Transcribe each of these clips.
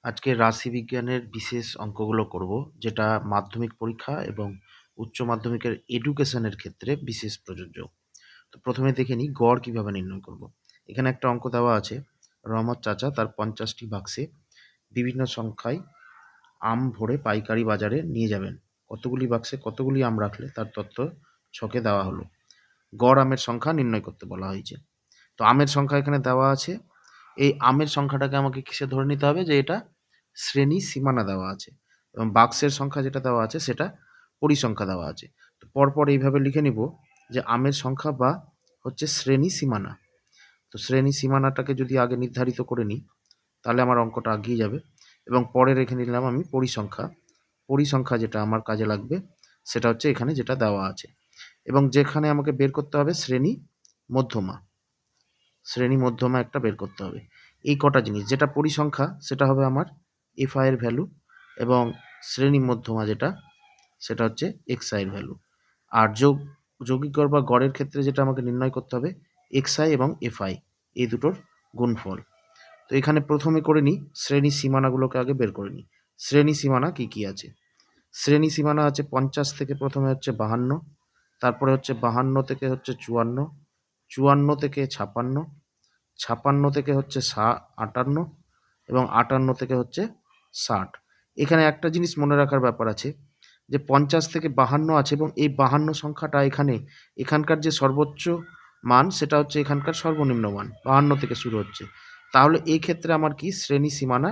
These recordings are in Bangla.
আজকে রাশিবিজ্ঞানের বিশেষ অঙ্কগুলো করব, যেটা মাধ্যমিক পরীক্ষা এবং উচ্চ মাধ্যমিকের এডুকেশনের ক্ষেত্রে বিশেষ প্রযোজ্য। তো প্রথমে দেখে নিই গড় কিভাবে নির্ণয় করব। এখানে একটা অঙ্ক দেওয়া আছে, রহমত চাচা তার 50টি বাক্সে বিভিন্ন সংখ্যায় আম ভরে পাইকারি বাজারে নিয়ে যাবেন। কতগুলি বাক্সে কতগুলি আম রাখলে তার তথ্য ছকে দেওয়া হলো। গড় আমের সংখ্যা নির্ণয় করতে বলা হয়েছে। তো আমের সংখ্যা এখানে দেওয়া আছে। এই আমের সংখ্যাটাকে আমাকে কিসে ধরে নিতে হবে, যে এটা শ্রেণী সীমানা দেওয়া আছে, এবং বাক্সের সংখ্যা যেটা দেওয়া আছে সেটা পরিসংখ্যা দেওয়া আছে। তো পরপর এইভাবে লিখে নিব যে আমের সংখ্যা বা হচ্ছে শ্রেণী সীমানা। তো শ্রেণী সীমানাটাকে যদি আগে নির্ধারিত করে নিই, তাহলে আমার অঙ্কটা এগিয়ে যাবে। এবং পরে রেখে নিলাম আমি পরিসংখ্যা। পরিসংখ্যা যেটা আমার কাজে লাগবে সেটা হচ্ছে এখানে যেটা দেওয়া আছে, এবং যেখানে আমাকে বের করতে হবে শ্রেণী মধ্যমা। শ্রেণী মধ্যমা একটা বের করতে হবে। এই কটা জিনিস, যেটা পরিসংখ্যা সেটা হবে আমার এফআই এর ভ্যালু, এবং শ্রেণী মধ্যমা যেটা সেটা হচ্ছে এক্সআই এর ভ্যালু। আর যৌগিক গড় বা গড়ের ক্ষেত্রে যেটা আমাকে নির্ণয় করতে হবে এক্সআই এবং এফআই, এই দুটোর গুণফল। তো এখানে প্রথমে করে নিই শ্রেণী সীমানাগুলোকে আগে বের করে নিই। শ্রেণী সীমানা কি কি আছে? শ্রেণী সীমানা আছে 50 থেকে প্রথমে হচ্ছে 52, তারপরে হচ্ছে 52 থেকে হচ্ছে 54, 54 থেকে 56, 56 থেকে হচ্ছে 58, এবং 58 থেকে হচ্ছে 60। এখানে একটা জিনিস মনে রাখার ব্যাপার আছে, যে 50 থেকে 52 আছে, এবং এই 52 সংখ্যাটা এখানকার যে সর্বোচ্চ মান সেটা হচ্ছে এখানকার সর্বনিম্ন মান, 52 থেকে শুরু হচ্ছে। তাহলে এই ক্ষেত্রে আমার কি শ্রেণী সীমানা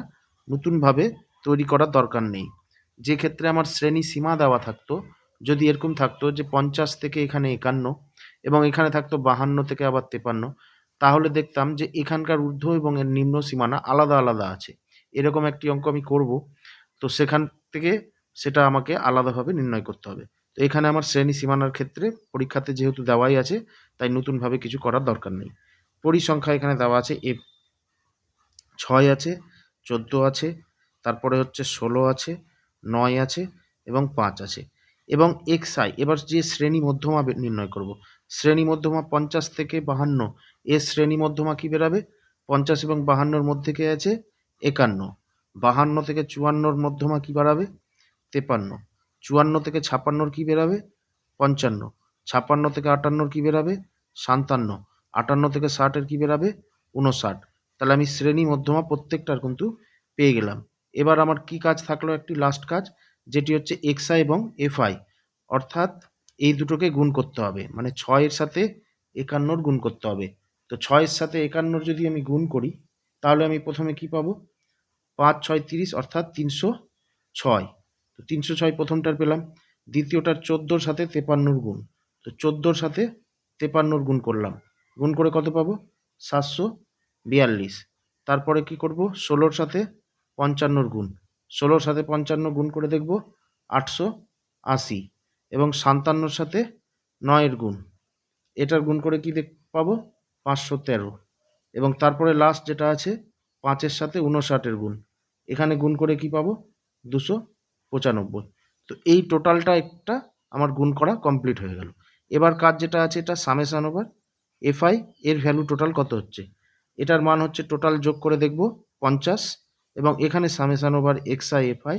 নতুনভাবে তৈরি করার দরকার নেই। যে ক্ষেত্রে আমার শ্রেণী সীমা দেওয়া থাকতো, যদি এরকম থাকতো যে 50 থেকে এখানে 51, এবং এখানে থাকতো 52 থেকে আবার 53, তাহলে দেখতাম যে এখানকার ঊর্ধ্ব এবং এর নিম্ন সীমানা আলাদা আলাদা আছে। এরকম একটি অঙ্ক আমি করব, তো সেখান থেকে সেটা আমাকে আলাদাভাবে নির্ণয় করতে হবে। তো এখানে আমার শ্রেণী সীমানার ক্ষেত্রে পরীক্ষাতে যেহেতু দেওয়াই আছে, তাই নতুনভাবে কিছু করার দরকার নেই। পরিসংখ্যা এখানে দেওয়া আছে, 6 আছে, 14 আছে, তারপরে হচ্ছে 16 আছে, 9 আছে, এবং 5 আছে, এবং এক্সআই। এবার যে শ্রেণী মধ্যমা নির্ণয় করব, শ্রেণী মধ্যমা 50 থেকে 52, এর শ্রেণী মধ্যমা কি বেরাবে? 50 এবং 52-র মধ্যে কে আছে? 51। 52 থেকে 54-র মধ্যমা কি বেরাবে? 53। 54 থেকে 56-র কি বেরাবে? 55। 56 থেকে 58-র কি বেরাবে? 57। 58 থেকে 60-এর কি বেরাবে? 59। তাহলে আমি শ্রেণী মধ্যমা প্রত্যেকটার কিন্তু পেয়ে গেলাম। এবার আমার কি কাজ থাকলো, একটি লাস্ট কাজ, যেটি হচ্ছে এক্সআই এবং এফআই, অর্থাৎ এই দুটোকে গুণ করতে হবে। মানে 6-এর সাথে 51-র গুণ করতে হবে। তো 6-এর সাথে 51-র যদি আমি গুণ করি, তাহলে আমি প্রথমে কি পাবো? 5 6 30, অর্থাৎ 306। তো 306 প্রথমটার পেলাম। দ্বিতীয়টার 14-র সাথে 53-র গুণ। তো 14-র সাথে 53-র গুণ করলাম। গুণ করে কত পাবো? 742। তারপরে কি করব? 16-র সাথে 55-র গুণ। 16-র সাথে 55 গুণ করে দেখব 880, এবং 57-র সাথে 9-এর গুণ। এটার গুণ করে কি পাবো? 513। এবং তারপরে লাস্ট যেটা আছে 5-এর সাথে 59-এর গুণ। এখানে গুণ করে কি পাবো? 295। তো এই টোটালটা একটা আমার গুণ করা কমপ্লিট হয়ে গেল। এবার কাজ যেটা আছে, এটা সামেশন ওভার এফআই, এর ভ্যালু টোটাল কত হচ্ছে? এটার মান হচ্ছে টোটাল যোগ করে দেখব 50, এবং এখানে সামেশন ওভার এক্সআই এফআই,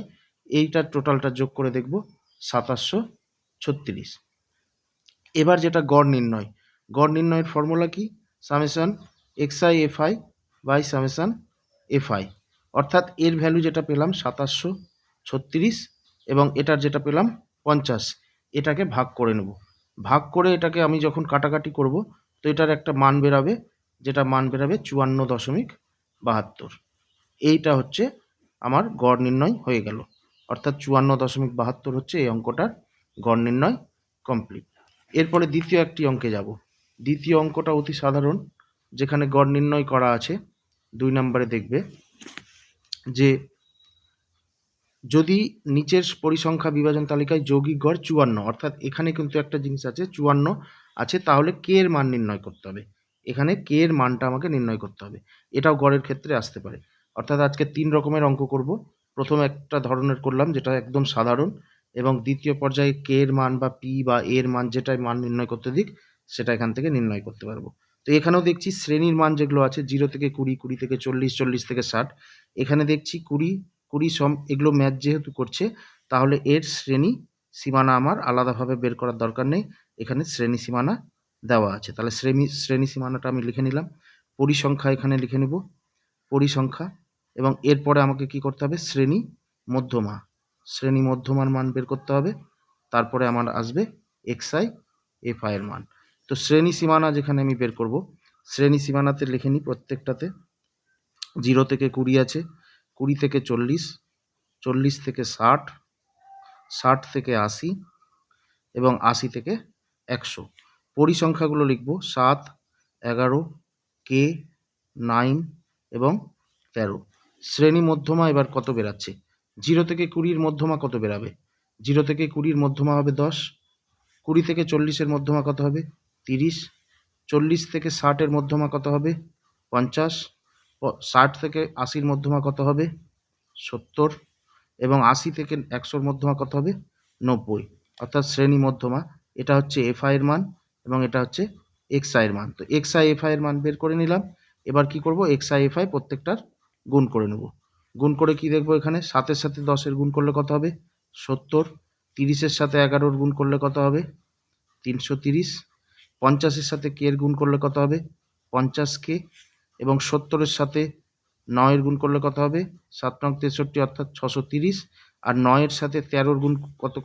এইটার টোটালটা যোগ করে দেখব 2736। এবার যেটা গড় নির্ণয়, গড় নির্ণয়ের ফর্মুলা কি? Summation x i f i by summation f i, অর্থাৎ এর ভ্যালু যেটা পেলাম 2736, এবং এটার যেটা পেলাম 50, এটাকে ভাগ করে নেব। ভাগ করে এটাকে আমি যখন কাটাকাটি করব, তো এটার একটা মান বেরাবে, যেটা মান বেরাবে 54.72। এইটা হচ্ছে আমার গড় নির্ণয় হয়ে গেল, অর্থাৎ 54.72 হচ্ছে এই অঙ্কটার গড় নির্ণয় কমপ্লিট। এরপরে দ্বিতীয় একটি অঙ্কে যাব। দ্বিতীয় অঙ্কটা অতি সাধারণ, যেখানে গড় নির্ণয় করা আছে। 2 নম্বরে দেখবে যে যদি নিচের পরিসংখ্যা বিভাজন তালিকায় যৌগিক গড় 54, অর্থাৎ এখানে কিন্তু একটা জিনিস আছে 54 আছে, তাহলে কে এর মান নির্ণয় করতে হবে। এখানে কে এর মানটা আমাকে নির্ণয় করতে হবে। এটাও গড়ের ক্ষেত্রে আসতে পারে। অর্থাৎ আজকে 3 রকমের অঙ্ক করব। প্রথম একটা ধরনের করলাম যেটা একদম সাধারণ, এবং দ্বিতীয় পর্যায়ে কে এর মান বা পি বা এর মান, যেটাই মান নির্ণয় করতে দিক সেটা এখান থেকে নির্ণয় করতে পারবো। তো এখানেও দেখছি শ্রেণীর মান যেগুলো আছে 0 থেকে 20, 20 থেকে 40, 40 থেকে 60, এখানে দেখছি 20, 20 এগুলো ম্যাচ যেহেতু করছে, তাহলে এর শ্রেণী সীমানা আমার আলাদাভাবে বের করার দরকার নেই। এখানে শ্রেণী সীমানা দেওয়া আছে। তাহলে শ্রেণী সীমানাটা আমি লিখে নিলাম। পরিসংখ্যা এখানে লিখে নেব, পরিসংখ্যা, এবং এরপরে আমাকে কি করতে হবে? শ্রেণী মধ্যমা। শ্রেণী মধ্যমার মান বের করতে হবে। তারপরে আমার আসবে xi fi এর মান। তো শ্রেণী সীমানা যেখানে আমি বের করব, শ্রেণী সীমানাতে লিখে নিই প্রত্যেকটাতে। 0 থেকে 20 আছে, 20 থেকে 40, 40 থেকে 60, 60 থেকে 80 এবং 80 থেকে 100। পরিসংখ্যাগুলো লিখব 7, 11, k, 9 এবং 13। শ্রেণী মধ্যমা এবার কত বেরাচ্ছে? 0 থেকে 20 মধ্যমা কত বেরাবে? 0 থেকে 20 মধ্যমা হবে 10, 20 থেকে 40 মধ্যমা কত হবে? 30, 40 থেকে 60 মধ্যমা কত হবে? 50, 60 থেকে 80 মধ্যমা কত হবে? 70 এবং 80 থেকে 100 মধ্যমা কত হবে? 90। অর্থাৎ শ্রেণী মধ্যমা এটা হচ্ছে fi এর মান এবং এটা হচ্ছে xi এর মান। তো xi fi এর মান বের করে নিলাম। এবার কি করব? xi fi প্রত্যেকটার গুণ করে নেব। গুণ করে কি দেখব? এখানে 7 এর সাথে 10 এর গুণ করলে কত হবে? 70, 30 এর সাথে 11 এর গুণ করলে কত হবে? 330, 50 এর সাথে k এর গুণ করলে কত হবে? 50k, এবং 70 এর সাথে 9 এর গুণ করলে কত হবে? 7 নং 63 অর্থাৎ 630, আর 9 এর সাথে 13 এর গুণ কত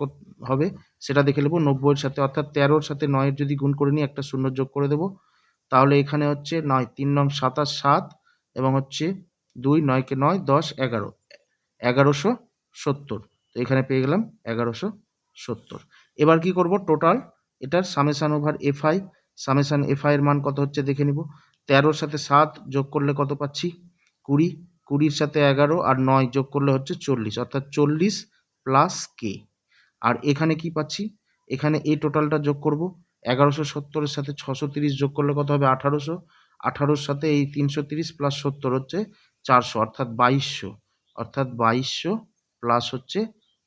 হবে সেটা দেখে নেব। 90 এর সাথে, অর্থাৎ 13 এর সাথে 9 এর যদি গুণ করে নিই, একটা শূন্য যোগ করে দেব। তাহলে এখানে হচ্ছে 9, 3 নং 27, 7 এবং হচ্ছে 2, 9 কে 9, 10, 11, 1170। তো এখানে পেয়ে গেলাম 1170। এবার কি করব? টোটাল এটার summation over fi, summation fi এর মান কত হচ্ছে দেখে নিব। 13 সাথে 7 যোগ করলে কত পাচ্ছি? 20, 20 সাথে 11 আর 9 যোগ করলে হচ্ছে 40, অর্থাৎ 40 প্লাস কে। আর এখানে কি পাচ্ছি? এখানে এই টোটালটা যোগ করব। 1170 এর সাথে 630 যোগ করলে কত হবে? 1800, 18 সাথে এই 330 প্লাস 70 হচ্ছে 400, অর্থাৎ 2200, অর্থাৎ 2200 প্লাস হচ্ছে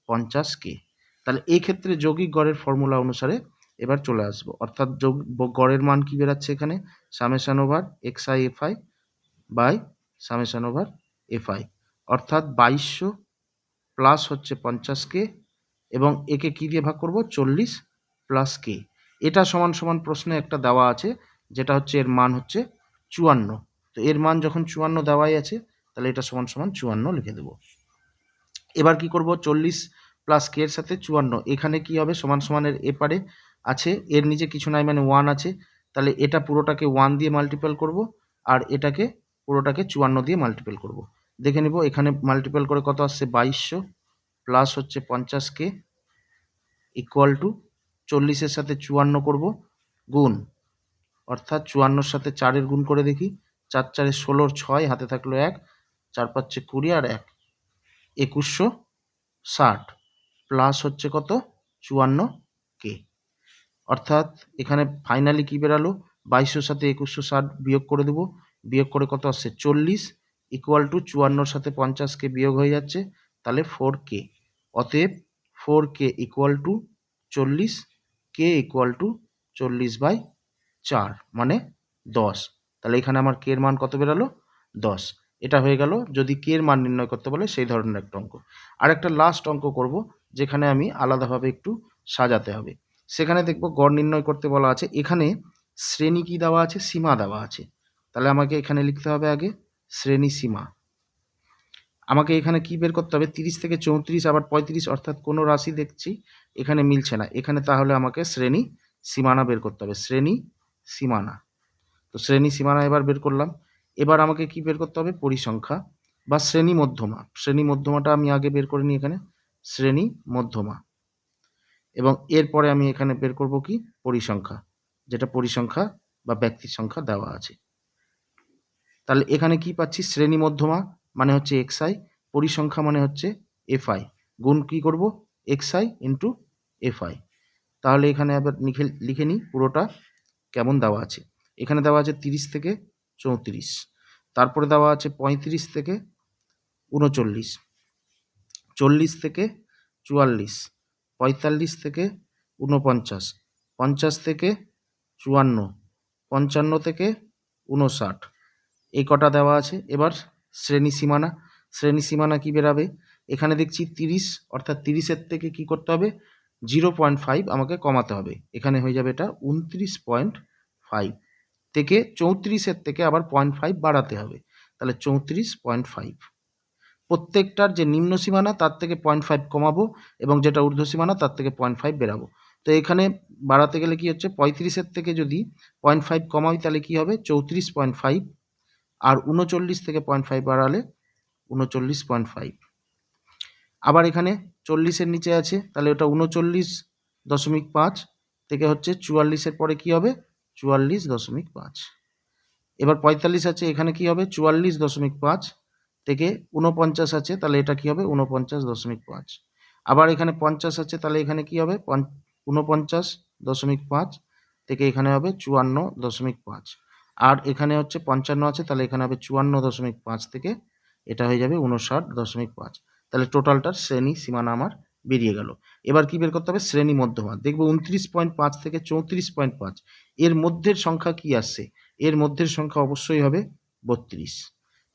50k। তাহলে এই ক্ষেত্রে যৌগিক গড়ের ফর্মুলা অনুসারে এবার চলে আসবো, অর্থাৎ গড়ের মান কি বেরাচ্ছে এখানে? Summation over xi fi by summation over fi, অর্থাৎ 2200 প্লাস হচ্ছে 50k, এবং একে কি দিয়ে ভাগ করব? 40 প্লাস কে। এটা সমান সমান প্রশ্নে একটা দেওয়া আছে, যেটা হচ্ছে এর মান হচ্ছে 54। তো এর মান যখন 54 দেওয়াই আছে, তাহলে এটা সমান সমান 54 লিখে দেব। এবার কি করব? 40 প্লাস কে এর সাথে 54, এখানে কি হবে? সমান সমানের এপারে আছে, এর নিচে কিছু নাই মানে 1 আছে। তাহলে এটা পুরোটাকে 1 দিয়ে মাল্টিপল করব, আর এটাকে পুরোটাকে 54 দিয়ে মাল্টিপল করব। দেখে নিব এখানে মাল্টিপল করে কত আসছে? 2200 প্লাস হচ্ছে 50k ইকুয়াল টু 40-এর সাথে 54 করব গুণ, অর্থাৎ 54-র সাথে 4-এর গুণ করে দেখি। 4 4-এ 16, 6 হাতে থাকলো 1, 4 5-এ 20 আর 1, 2160 প্লাস হচ্ছে কত? 54k। অর্থাৎ এখানে ফাইনালি কি বেরালো? 2200-র সাথে 2160 বিয়োগ করে দেবো। বিয়োগ করে কত আসছে? 40 ইকুয়াল টু 54-র সাথে 50k বিয়োগ হয়ে যাচ্ছে, তাহলে 4k। অতএব 4k equal to 40, k equal to 40/4 মানে 10। তাহলে এখানে আমার k এর মান কত বেরালো? 10। এটা হয়ে গেল যদি k এর মান নির্ণয় করতে বলে সেই ধরনের একটা অঙ্ক। আর একটা লাস্ট অঙ্ক করব, যেখানে আমি আলাদাভাবে একটু সাজাতে হবে। সেখানে দেখব গড় নির্ণয় করতে বলা আছে। এখানে শ্রেণী কি দেওয়া আছে? সীমা দেওয়া আছে। তাহলে আমাকে এখানে লিখতে হবে আগে শ্রেণী সীমা। আমাকে এখানে কি বের করতে হবে? 30 থেকে 34 আবার 35, অর্থাৎ কোনো রাশি দেখছি এখানে মিলছে না। এখানে তাহলে আমাকে শ্রেণী সীমানা বের করতে হবে, শ্রেণী সীমানা। তো শ্রেণী সীমানা এবার বের করলাম। এবার আমাকে কি বের করতে হবে? পরিসংখ্যা বা শ্রেণী মধ্যমা। শ্রেণী মধ্যমাটা আমি আগে বের করে নিই, এখানে শ্রেণী মধ্যমা, এবং এরপরে আমি এখানে বের করব কি? পরিসংখ্যা, যেটা পরিসংখ্যা বা ব্যক্তির সংখ্যা দেওয়া আছে। তাহলে এখানে কি পাচ্ছি? শ্রেণী মধ্যমা মানে হচ্ছে xi, পরিসংখ্যা মানে হচ্ছে fi, গুণ কি করব? xi into fi। তাহলে এখানে আবার লিখে নিই পুরোটা কেমন দেওয়া আছে। এখানে দেওয়া আছে 30 থেকে 34, তারপরে দেওয়া আছে 35 থেকে 39, 40 থেকে 44, 45 থেকে 49, 50 থেকে 54, 55 থেকে 59, এই কটা দেওয়া আছে। এবার শ্রেণী সীমানা, শ্রেণী সীমানা কি বেরাবে? এখানে দেখছি 30, অর্থাৎ 30-এর থেকে কি করতে হবে? 0.5 আমাকে কমাতে হবে। এখানে হয়ে যাবে এটা 29.5 থেকে 34-এর থেকে আবার 0.5 বাড়াতে হবে। তাহলে 34.5। প্রত্যেকটার যে নিম্ন সীমানা তার থেকে 0.5 কমাবো এবং যেটা ঊর্ধ্ব সীমানা তার থেকে 0.5 বেরাবো। তো এখানে বাড়াতে গেলে কি হচ্ছে, 35-এর থেকে যদি 0.5 কমাই তাহলে কি হবে? 34.5, আর 39 থেকে 0.5 বাড়ালে 39.5। আবার এখানে 40-এর নিচে আছে, তাহলে ওটা 39.5 থেকে হচ্ছে 44-এর পরে কি হবে? 44.5। এবার 45 আছে, এখানে কি হবে? 44.5 থেকে 49 আছে, তাহলে এটা কি হবে? 49.5। আবার এখানে 50 আছে, তাহলে এখানে কি হবে? 49.5 থেকে এখানে হবে 54.5। আর এখানে হচ্ছে 55 আছে, তাহলে এখানে হবে 54.5 থেকে এটা হয়ে যাবে 59.5। তাহলে টোটালটার শ্রেণী সীমানা আমার বেরিয়ে গেল। এবার কি বের করতে হবে? শ্রেণী মধ্যমা। দেখবো 29.5 থেকে 34.5 এর মধ্যের সংখ্যা কি আসছে? এর মধ্যের সংখ্যা অবশ্যই হবে 32।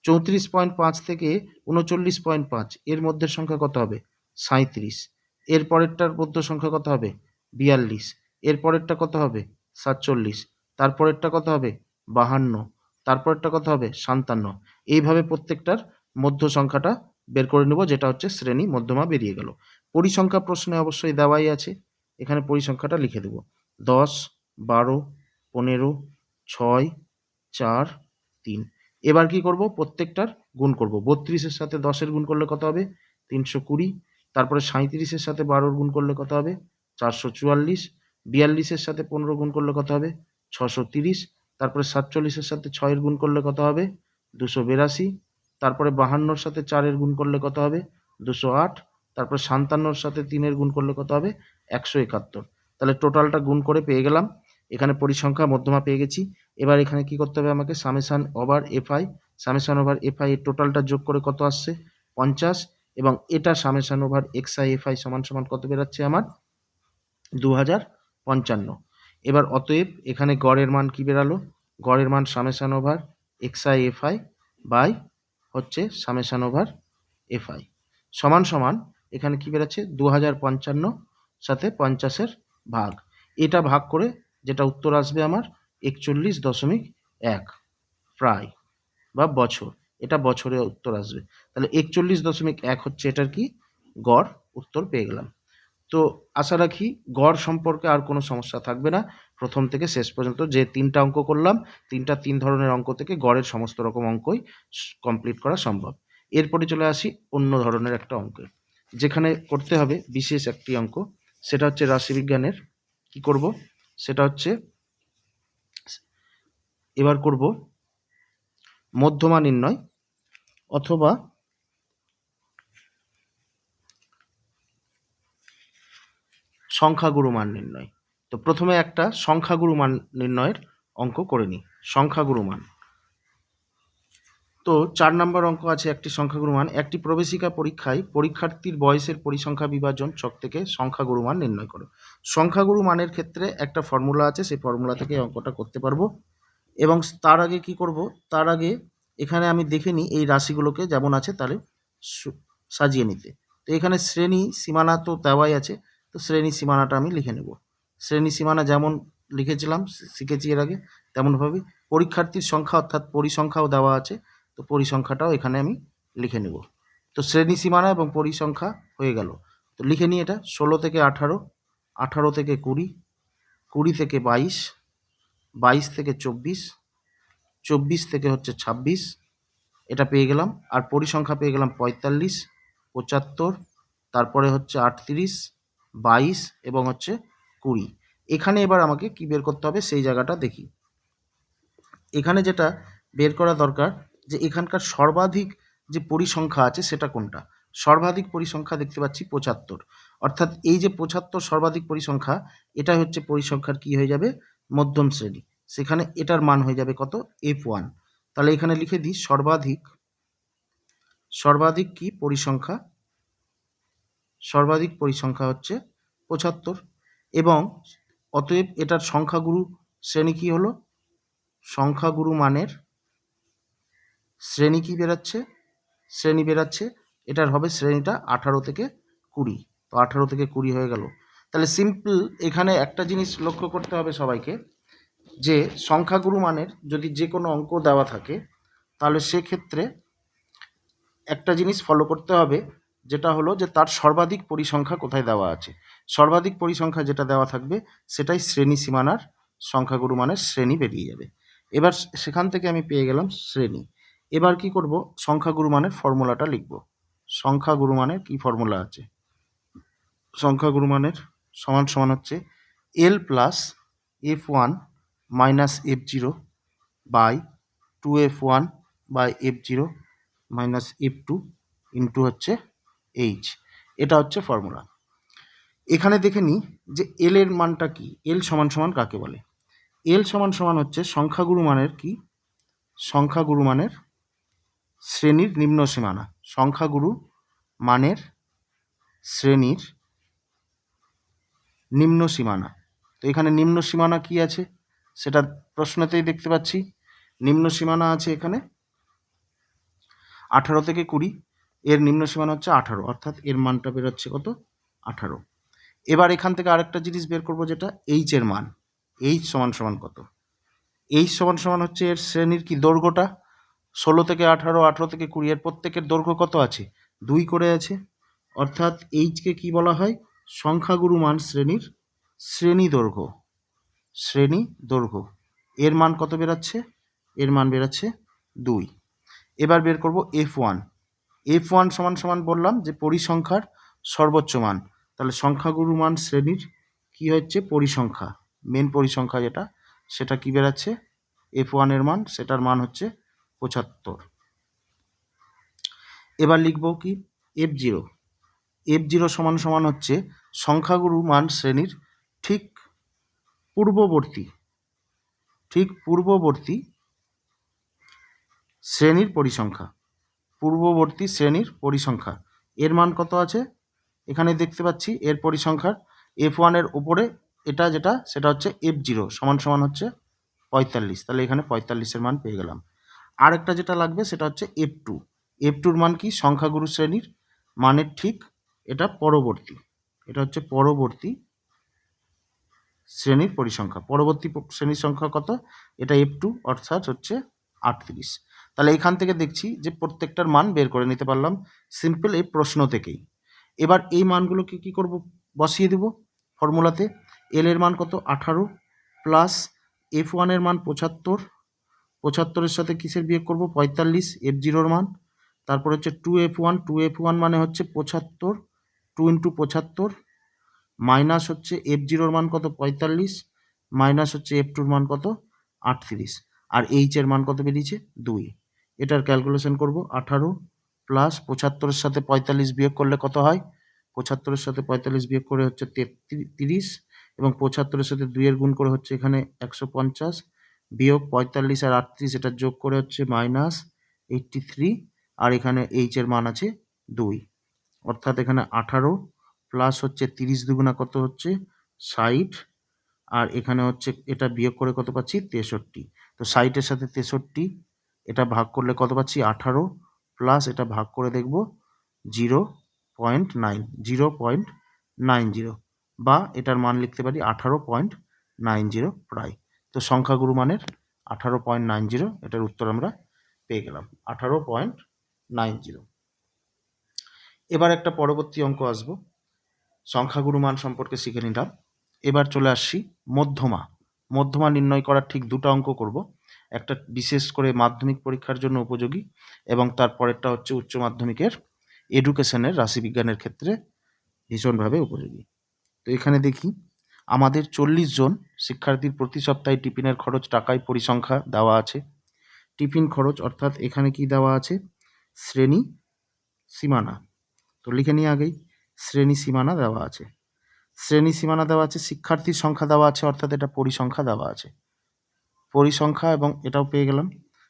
34.5 থেকে 39.5 এর মধ্যের সংখ্যা কত হবে? 37। এর পরেরটার মধ্য সংখ্যা কত হবে? 42। এর পরেরটা কত হবে? 47। তারপরেরটা কত হবে? 52। তারপরেরটা কত হবে? 57। এইভাবে প্রত্যেকটার মধ্য সংখ্যাটা বের করে নেব, যেটা হচ্ছে শ্রেণী মধ্যমা বেরিয়ে গেল। পরিসংখ্যা প্রশ্নে অবশ্যই দেওয়াই আছে, এখানে পরিসংখ্যাটা লিখে দেব। 10, 12, 15, 6, 4, 3। এবার কি করব? প্রত্যেকটার গুণ করব। 32-এর সাথে 10-এর গুণ করলে কত হবে? 320। তারপরে 37-এর সাথে 12-র গুণ করলে কত হবে? 444। 42-এর সাথে 15 গুণ করলে কত হবে? 630। তারপরে 47-এর সাথে 6-এর গুণ করলে কত হবে? 282। তারপরে 52-র সাথে 4-এর গুণ করলে কত হবে? 208। তারপরে 57-র সাথে 3-এর গুণ করলে কত হবে? 171। তাহলে টোটালটা গুণ করে পেয়ে গেলাম। এখানে পরিসংখ্যা মধ্যমা পেয়ে গেছি। এবার এখানে কি করতে হবে আমাকে? Summation over FI. Summation over FI এর টোটালটা যোগ করে কত আসছে? 50। এবং এটা সামেশন ওভার এক্সআই এফআই সমান সমান কত বেরাচ্ছে আমার? 2055। এবার অতএব এখানে গড়ের মান কি বেরালো? গড়ের মান summation over x i f i by হচ্ছে সামেশন ওভার এফআই সমান সমান এখানে কি বেরাচ্ছে? 2055 সাথে 50-এর ভাগ। এটা ভাগ করে যেটা উত্তর আসবে আমার 41.1 প্রায় বা বছর। এটা বছরে উত্তর আসবে। তাহলে 41.1 হচ্ছে এটার কি? গড় উত্তর পেয়ে গেলাম। তো আশা রাখি গড় সম্পর্কে আর কোনো সমস্যা থাকবে না। প্রথম থেকে শেষ পর্যন্ত যে 3টা অঙ্ক করলাম, 3 ধরনের অঙ্ক থেকে গড়ের সমস্ত রকম অঙ্কই কমপ্লিট করা সম্ভব। এরপরে চলে আসি অন্য ধরনের একটা অঙ্কে, যেখানে করতে হবে বিশেষ একটি অঙ্ক। সেটা হচ্ছে রাশিবিজ্ঞানের। কি করব? সেটা হচ্ছে এবার করব মধ্যমা নির্ণয় অথবা সংখ্যাগুরু মান নির্ণয়। তো প্রথমে একটা সংখ্যাগুরু মান নির্ণয়ের অঙ্ক করে নিই। সংখ্যাগুরু মান। তো 4 নম্বর অঙ্ক আছে একটি সংখ্যাগুরু মান। একটি প্রবেশিকা পরীক্ষায় পরীক্ষার্থীর বয়সের পরিসংখ্যা বিভাজন ছক থেকে সংখ্যাগুরু মান নির্ণয় করো। সংখ্যাগুরু মানের ক্ষেত্রে একটা ফর্মুলা আছে, সেই ফর্মুলা থেকে অঙ্কটা করতে পারবো। এবং তার আগে কি করব? তার আগে এখানে আমি দেখে নিই এই রাশিগুলোকে যেমন আছে তাহলে সাজিয়ে নিতে। তো এখানে শ্রেণী সীমানা তো দেওয়াই আছে, তো শ্রেণী সীমানাটা আমি লিখে নেব। শ্রেণী সীমানা যেমন লিখেছিলাম, শিখেছি এর আগে, তেমনভাবে পরীক্ষার্থীর সংখ্যা অর্থাৎ পরিসংখ্যাও দেওয়া আছে, তো পরিসংখ্যাটাও এখানে আমি লিখে নেব। তো শ্রেণী সীমানা এবং পরিসংখ্যা হয়ে গেল। তো লিখে নিই এটা। 16 থেকে 18, 18 থেকে 20, 20 থেকে 22, 22 থেকে 24, 24 থেকে হচ্ছে 26, এটা পেয়ে গেলাম। আর পরিসংখ্যা পেয়ে গেলাম 45, 75, তারপরে হচ্ছে 38, 22 এবং হচ্ছে 20। এখানে এবার আমাকে কি বের করতে হবে সেই জায়গাটা দেখি। এখানে যেটা বের করা দরকার যে এখানকার সর্বাধিক যে পরিসংখ্যা আছে সেটা কোনটা? সর্বাধিক পরিসংখ্যা দেখতে পাচ্ছি 75। অর্থাৎ এই যে 75 সর্বাধিক পরিসংখ্যা, এটা হচ্ছে পরিসংখ্যার কি হয়ে যাবে? মধ্যম শ্রেণী। সেখানে এটার মান হয়ে যাবে কত? F1। তাহলে এখানে লিখে দিই সর্বাধিক কি পরিসংখ্যা? সর্বাধিক পরিসংখ্যা হচ্ছে 75। এবং অতএব এটার সংখ্যাগুরু শ্রেণী কি হলো? সংখ্যাগুরু মানের শ্রেণী কি বেরাচ্ছে? শ্রেণী বেরাচ্ছে, এটার হবে শ্রেণীটা 18 থেকে 20। তো 18 থেকে 20 হয়ে গেল। তাহলে সিম্পল এখানে একটা জিনিস লক্ষ্য করতে হবে সবাইকে, যে সংখ্যাগুরু মানের যদি যে কোনো অঙ্ক দেওয়া থাকে তাহলে সেক্ষেত্রে একটা জিনিস ফলো করতে হবে, যেটা হলো যে তার সর্বাধিক পরিসংখ্যা কোথায় দেওয়া আছে। সর্বাধিক পরিসংখ্যা যেটা দেওয়া থাকবে সেটাই শ্রেণী সীমানার সংখ্যাগুরু মানের শ্রেণী বেরিয়ে যাবে। এবার সেখান থেকে আমি পেয়ে গেলাম শ্রেণী। এবার কি করব, সংখ্যাগুরু মানের ফর্মুলাটা লিখব। সংখ্যাগুরু মানের কি ফর্মুলা আছে, সংখ্যাগুরু মানের সমান সমান হচ্ছে L plus F one minus F zero by 2f1 by F zero minus F two into হচ্ছে এইচ। এটা হচ্ছে ফর্মুলা। এখানে দেখে নিই যে এল এর মানটা কি, এল সমান সমান কাকে বলে। এল সমান সমান হচ্ছে সংখ্যাগুরু মানের কি, সংখ্যাগুরু মানের শ্রেণীর নিম্ন সীমানা। সংখ্যাগুরু মানের শ্রেণীর নিম্ন সীমানা। তো এখানে নিম্ন সীমানা কি আছে সেটা প্রশ্নতেই দেখতে পাচ্ছি। নিম্ন সীমানা আছে এখানে 18 থেকে 20, এর নিম্ন সীমানা হচ্ছে 18, অর্থাৎ এর মানটা বেরোচ্ছে কত, 18। এবার এখান থেকে আরেকটা জিনিস বের করব, যেটা এইচ এর মান। এইচ সমান সমান কত, এইচ সমান সমান হচ্ছে এর শ্রেণীর কি দৈর্ঘ্যটা। 16 থেকে 18, 18 থেকে 20, এর প্রত্যেকের দৈর্ঘ্য কত আছে, 2 করে আছে, অর্থাৎ এইচকে কি বলা হয়, সংখ্যাগুরু মান শ্রেণীর শ্রেণী দৈর্ঘ্য। শ্রেণী দৈর্ঘ্য এর মান কত বেরাচ্ছে, এর মান বেরাচ্ছে 2। এবার বের করব এফ ওয়ান। এফ ওয়ান সমান সমান বললাম যে পরিসংখ্যার সর্বোচ্চ মান, তাহলে সংখ্যাগুরু মান শ্রেণীর কি হচ্ছে পরিসংখ্যা, মেন পরিসংখ্যা যেটা, সেটা কি বেরাচ্ছে এফ ওয়ানের মান, সেটার মান হচ্ছে 75। এবার লিখব কি এফ জিরো। এফ জিরো সমান সমান হচ্ছে সংখ্যাগুরু মান শ্রেণীর ঠিক পূর্ববর্তী, ঠিক পূর্ববর্তী শ্রেণীর পরিসংখ্যা। পূর্ববর্তী শ্রেণীর পরিসংখ্যা এর মান কত আছে, এখানে দেখতে পাচ্ছি এর পরিসংখ্যার এফ ওয়ানের উপরে এটা যেটা, সেটা হচ্ছে এফ জিরো সমান সমান হচ্ছে 45। তাহলে এখানে 45-এর মান পেয়ে গেলাম। আরেকটা যেটা লাগবে সেটা হচ্ছে এফ টু। এফ টুর মান কি, সংখ্যাগুরু শ্রেণীর মানের ঠিক এটা পরবর্তী, এটা হচ্ছে পরবর্তী শ্রেণীর পরিসংখ্যা। পরবর্তী শ্রেণীর সংখ্যা কত, এটা এফ টু, অর্থাৎ হচ্ছে 38। তাহলে এখান থেকে দেখছি যে প্রত্যেকটার মান বের করে নিতে পারলাম সিম্পল এই প্রশ্ন থেকেই। এবার এই মানগুলোকে কি করব, বসিয়ে দেব ফর্মুলাতে। এল এর মান কত 18 প্লাস এফ ওয়ানের মান 75, 75-এর সাথে কিসের বিয়োগ করব 45, এফ জিরোর মান। তারপর হচ্ছে 2f1, 2f1 মানে হচ্ছে 75, 2 ইন্টু 75 মাইনাস হচ্ছে এফ জিরোর মান কত 45, মাইনাস হচ্ছে এফ টুর মান কত 38, আর এইচ এর মান কত বেরিয়েছে 2। এটার ক্যালকুলেশন করব, 18 প্লাস 75-এর সাথে 45 বিয়োগ করলে কত হয়, 75-এর সাথে 45 বিয়োগ করে হচ্ছে 30, এবং 75-এর সাথে 2 এর গুণ করে হচ্ছে এখানে 150, বিয়োগ 45 আর 38 এটা যোগ করে হচ্ছে মাইনাস 83, আর এখানে এইচ এর মান আছে 2। অর্থাৎ এখানে 18 প্লাস হচ্ছে 30 দুগুণা কত হচ্ছে 60, আর এখানে হচ্ছে এটা বিয়োগ করে কত পাচ্ছি 63। তো 60-এর সাথে 63 এটা ভাগ করলে কত পাচ্ছি 18, প্লাস এটা ভাগ করে দেখব 0.9, 0.90, বা এটার মান লিখতে পারি 18.90 প্রায়। তো সংখ্যাগুরু মানের 18.90, এটার উত্তর আমরা পেয়ে গেলাম 18.90। এবার একটা পরবর্তী অঙ্ক আসবো, সংখ্যাগুরু মান সম্পর্কে শিখে নিলাম। এবার চলে আসছি মধ্যমা। মধ্যমা নির্ণয় করার ঠিক দুটো অঙ্ক করব, একটা বিশেষ করে মাধ্যমিক পরীক্ষার জন্য উপযোগী, এবং তারপরেরটা হচ্ছে উচ্চ মাধ্যমিকের এডুকেশনের রাশিবিজ্ঞানের ক্ষেত্রে ভীষণভাবে উপযোগী। তো এখানে দেখি আমাদের 40 জন শিক্ষার্থীর প্রতি সপ্তাহে টিফিনের খরচ টাকায় পরিসংখ্যা দেওয়া আছে। টিফিন খরচ অর্থাৎ এখানে কি দেওয়া আছে, শ্রেণী সীমানা। তো লিখে নিয়ে আগেই শ্রেণী সীমানা দেওয়া আছে, শ্রেণী সীমানা দেওয়া আছে, শিক্ষার্থীর সংখ্যা দেওয়া আছে, অর্থাৎ এটা পরিসংখ্যা দেওয়া আছে, পরিসংখ্যা, এবং এটাও পেয়ে গেলাম।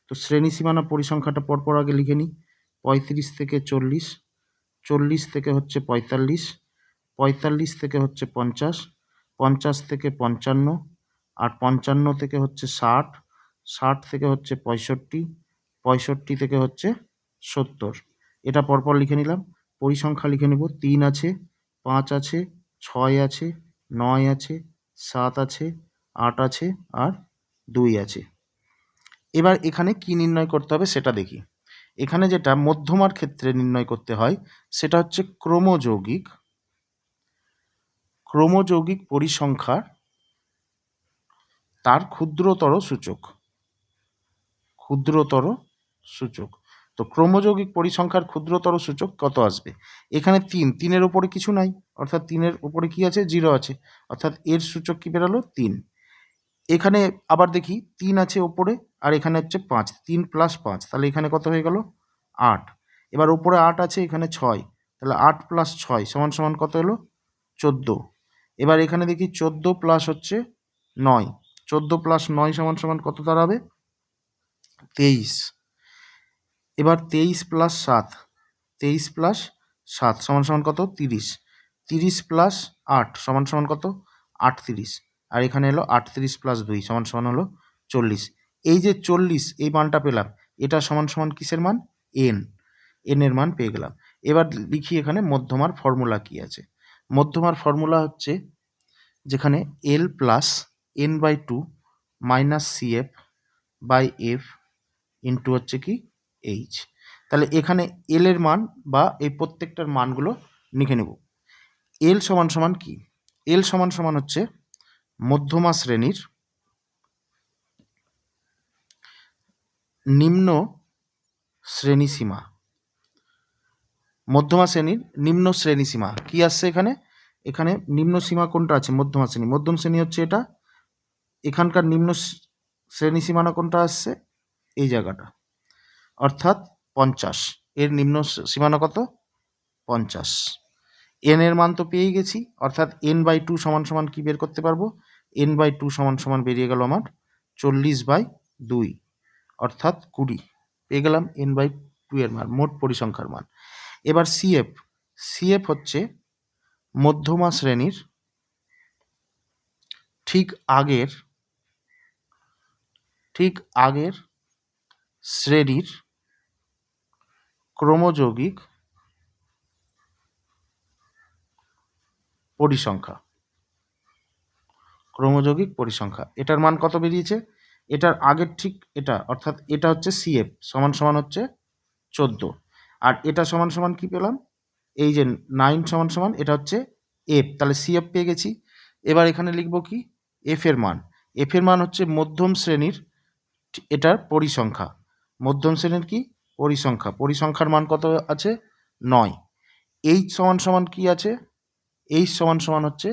তো শ্রেণী সীমানা পরিসংখ্যাটা পরপর আগে লিখে নিই। 35 থেকে 40, 40 থেকে হচ্ছে 45, 45 থেকে হচ্ছে 50, 50 থেকে 55, আর 55 থেকে হচ্ছে 60, 60 থেকে হচ্ছে 65, 65 থেকে হচ্ছে 70, এটা পরপর লিখে নিলাম। পরিসংখ্যা লিখে নেব। 3 আছে, 5 আছে, 6 আছে, 9 আছে, 7 আছে, 8 আছে আর 2 আছে। এবার এখানে কি নির্ণয় করতে হবে সেটা দেখি। এখানে যেটা মধ্যমার ক্ষেত্রে নির্ণয় করতে হয় সেটা হচ্ছে ক্রমযৌগিক পরিসংখ্যার তার ক্ষুদ্রতর সূচক। তো ক্রমযৌগিক পরিসংখ্যার ক্ষুদ্রতর সূচক কত আসবে? এখানে 3, 3-এর উপরে কিছু নাই, অর্থাৎ 3-এর উপরে কি আছে? 0 আছে, অর্থাৎ এর সূচক কি বেরালো? 3। এখানে আবার দেখি 3 আছে ওপরে আর এখানে হচ্ছে 5, 3 + 5, তাহলে এখানে কত হয়ে গেল? 8। এবার ওপরে 8 আছে, এখানে 6, তাহলে 8 + 6 = কত হলো? 14। এবার এখানে দেখি 14 প্লাস হচ্ছে 9, 14 + 9 = কত দাঁড়াবে? 23। এবার 23 + 7, 23 + 7 = কত? 30, 30 + 8 = কত? 38। আর এখানে এলো 38 + 2 = হলো 40। এই যে 40 এই মানটা পেলাম, এটা সমান কিসের মান? n, n এর মান পেয়ে গেলাম। এবার লিখি এখানে মধ্যমার ফর্মুলা কি আছে। মধ্যমার ফর্মুলা হচ্ছে যেখানে l + n/2 - cf/f ইন্টু হচ্ছে কি h। তাহলে এখানে এল এর মান বা এই প্রত্যেকটার মানগুলো লিখে নেব। এল সমান কি? এল সমান হচ্ছে মধ্যমা শ্রেণীর নিম্ন শ্রেণীসীমা। মধ্যমা শ্রেণীর নিম্ন শ্রেণীসীমা কি আসছে এখানে? এখানে নিম্ন সীমা কোনটা আছে? মধ্যমা শ্রেণী। মধ্যম শ্রেণী হচ্ছে এটা। এখানকার নিম্ন শ্রেণীসীমানা কোনটা আসছে? এই জায়গাটা, অর্থাৎ 50। এর নিম্ন সীমানা কত? 50। এন এর মান তো পেয়েই গেছি, অর্থাৎ n/2 সমান কি বের করতে পারবো? n/2 সমান বেরিয়ে গেল আমার 40/2, অর্থাৎ 20 পেয়ে গেলাম n/2 এর মান, মোট পরিসংখ্যার মান। এবার সিএফ হচ্ছে মধ্যমা শ্রেণীর ঠিক আগের শ্রেণীর ক্রমযৌগিক পরিসংখ্যা। এটার মান কত বেরিয়েছে? এটার আগের ঠিক এটা, অর্থাৎ এটা হচ্ছে সিএফ সমান হচ্ছে 14, আর এটা সমান কি পেলাম? এই যে 9 সমান এটা হচ্ছে এফ, তাহলে সিএফ পেয়ে গেছি। এবার এখানে লিখব কি? এফ এর মান হচ্ছে মধ্যম শ্রেণীর এটার পরিসংখ্যা। মধ্যম শ্রেণীর কি? পরিসংখ্যার মান কত আছে? 9। এইচ সমান কি আছে? এইচ সমান হচ্ছে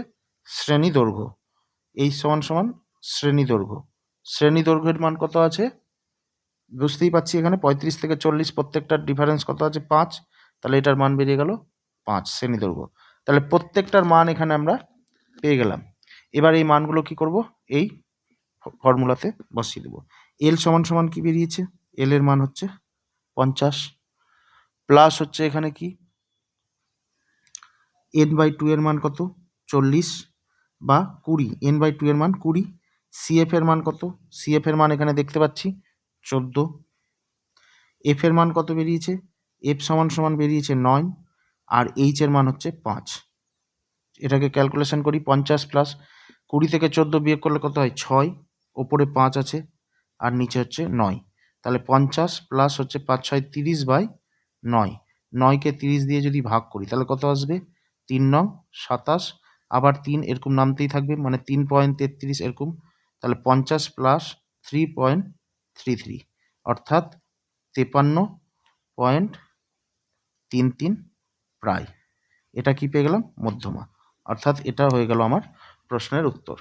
শ্রেণী দৈর্ঘ্য। এইচ সমান শ্রেণী দৈর্ঘ্যের মান কত আছে? বুঝতেই পাচ্ছি এখানে 35 থেকে 40 প্রত্যেকটার ডিফারেন্স কত আছে? 5, তাহলে এটার মান বেরিয়ে গেল 5 শ্রেণী দৈর্ঘ্য। তাহলে প্রত্যেকটার মান এখানে আমরা পেয়ে গেলাম। এবার এই মানগুলো কি করব? এই ফর্মুলাতে বসিয়ে দেব। এল সমান কি বেরিয়েছে? এল এর মান হচ্ছে 50 প্লাস হচ্ছে এখানে কি n/2 এর মান কত? 40 বা 20, n/2 এর মান 20। সিএফ এর মান কত? সিএফ এর মান এখানে দেখতে পাচ্ছি 14। এফ এর মান কত বেরিয়েছে? এফ সমান বেরিয়েছে 9, আর এইচ এর মান হচ্ছে 5। এটাকে ক্যালকুলেশন করি। 50 প্লাস 20 থেকে 14 বিয়োগ করলে কত হয়? 6, ওপরে 5 আছে আর নিচে হচ্ছে 9, তাহলে 50 প্লাস হচ্ছে 5 6 30/9, 9কে 30 দিয়ে যদি ভাগ করি তাহলে কত আসবে? 3 9 27, আবার 3 এরকম নামতেই থাকবে, মানে 3.33 এরকম। তাহলে 50 প্লাস 3.33, অর্থাৎ 53.33 প্রায়। এটা কি পেয়ে গেলাম? মধ্যমা, অর্থাৎ এটা হয়ে গেল আমার প্রশ্নের উত্তর।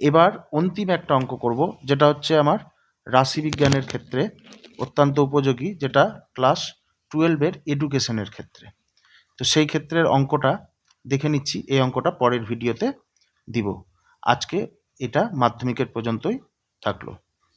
এবার অন্তিম একটা অঙ্ক করব, যেটা হচ্ছে আমার রাশিবিজ্ঞানের ক্ষেত্রে অত্যন্ত উপযোগী, যেটা ক্লাস 12-এর এডুকেশনের ক্ষেত্রে। তো সেই ক্ষেত্রের অঙ্কটা দেখে নিচ্ছি। এই অঙ্কটা পরের ভিডিওতে দিব। আজকে এটা মাধ্যমিকের পর্যন্তই থাকলো।